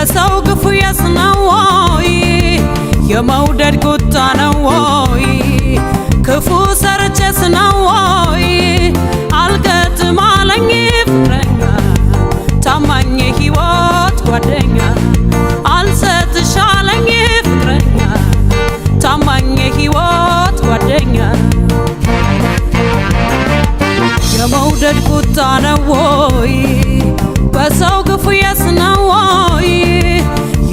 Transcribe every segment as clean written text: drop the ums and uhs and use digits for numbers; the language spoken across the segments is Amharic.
በሰው ግፉ የስነወይ የመውደድ ቁጣ ነው ወይ ክፉ ሰርቼስ ነው ወይ አልገጥም አለኝ ፍቅረኛ ታማኝ ሕይወት ጓደኛ አልሰጥሽ አለኝ ፍቅረኛ ታማኝ ሕይወት ጓደኛ የመውደድ ቁጣ ነው ወይ በሰው ግፉ ነው ወይ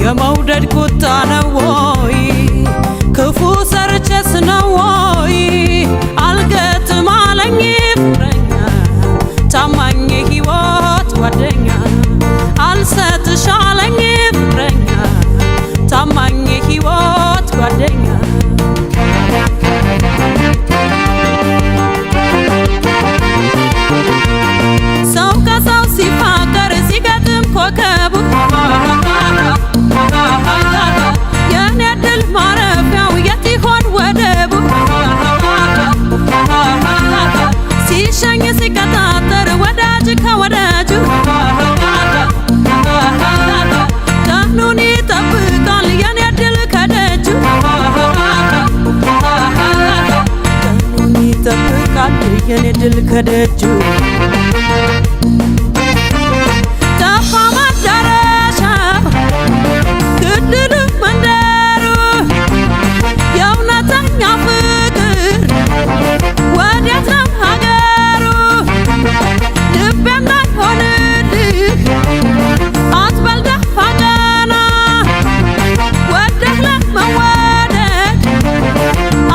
የመውደድ ቁጣ ነው ወይ ክፉ ሰርቼስ ነው ወይ አልገጥም አለኝ ፍቅረኛ ታማኝ ሕይወት ጓደኛ አልሰጥሽ አለኝ ፍቅረኛ ታማኝ ሕይወት ጓደኛ ሰው ከሰው ሲፋቀር ሲገጥም ኮከቡ የኔ ድል ማረፊያው የት ይሆን ወደቡ ሲሸኝ ሲቀጣጠር ወዳጅ ከወዳጁ ቀኑን ይጠብቃል የኔ ድል ከደጁ ቀኑን ይጠብቃል የኔ ድል ከደጁ ጠፋ መዳረሻው ክልሉ መንደሩ የእውነተኛ ፍቅር ወዴት ነው ሀገሩ ልቤ እንዳይሆንልህ አትበል ደፋ ቀና ወደህ ለመወደድ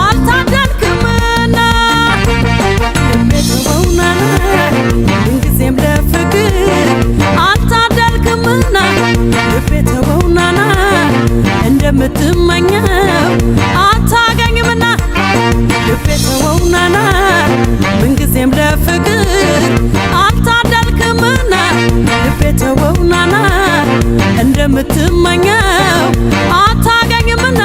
አልታደልክምና ልቤ ተወውናና ምንጊዜም ለፍቅር አልታደልክምና ልቤ ተወውናና እንደምትመኘው አታገኝምና ልቤ ተወውናና ምንጊዜም ለፍቅር አልታደልክምና ልቤ ተወውናና እንደምትመኘው አታገኝምና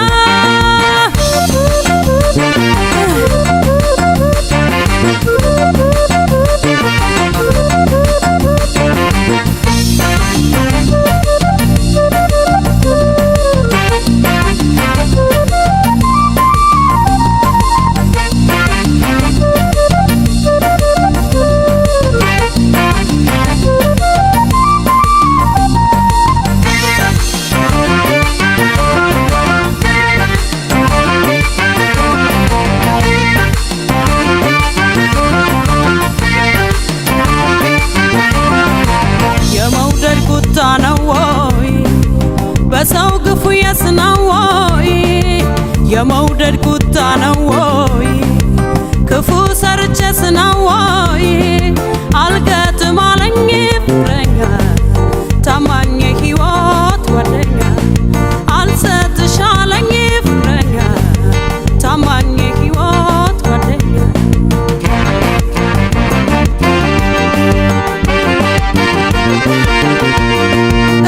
ነው ወይ በሰው ግፉ ነው ወይ የመውደድ ቁጣ ነው ወይ ክፉ ሰርቼስ ነው ወይ አልገጥም አለኝ ፍቅረኛ ታማኝ ሕይወት ጓደኛ አልሰጥሽ አለኝ ፍቅረኛ ታማኝ ሕይወት ጓደኛ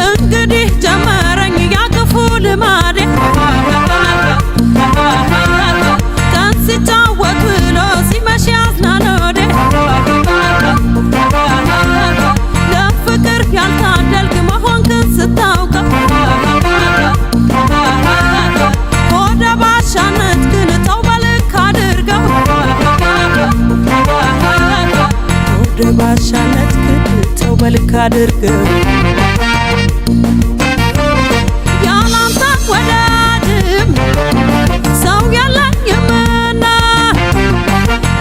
እንግዲህ ጀመረኝ ያክፉ ልማዴ ቀን ሲጫወት ብሎ ሲመሽ ያዝናል ወዴ ለፍቅር ያልታደልክ መሆንክን ስታውቀው ወደ ባሻነት ግን ተው በልክ አድርገው ወደ ባሻነት ግን ተው በልክ አድርገው ያላንተ ወዳጅም ሰው የለኝምና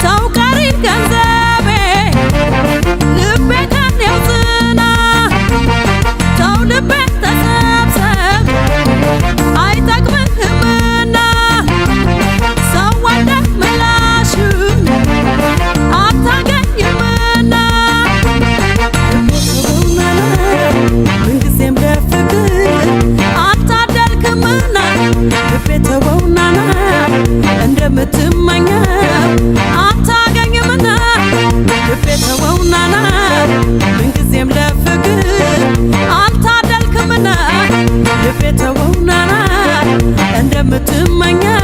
ተው ቀሪ ገንዘቤ ልቤ ከኔው ጽና ተው ልቤ ተሰብሰብ አይጠቅምህምና ሰው ወደህ ምላሹን አታገኝምና ምንጊዜም ለፍቅር አልታደልክምና ልቤ ተወውናና እንደምትመኘው አታገኝምና ልቤ ተወውናና ምንጊዜም ለፍቅር አልታደልክምና ልቤ ተወውናና እንደምትመኘው